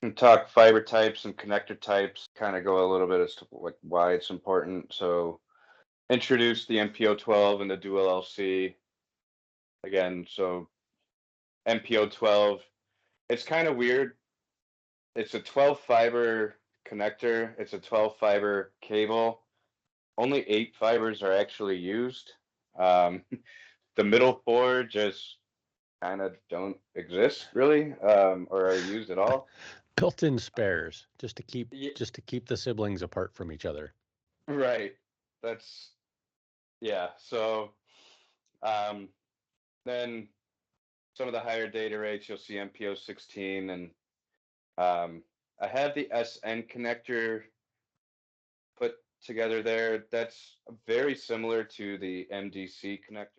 And talk fiber types and connector types, kind of go a little bit as to like why it's important. So introduce the MPO12 and the dual LC again. So MPO12, it's kind of weird. It's a 12 fiber connector. It's a 12 fiber cable. Only 8 fibers are actually used. Um, the middle 4 just kind of don't exist really, or are used at all. Built-in spares Yeah, just to keep the siblings apart from each other. right. That's yeah. So um, then some of the higher data rates, you'll see MPO 16, and I have the SN connector put together there. That's very similar to the MDC connector.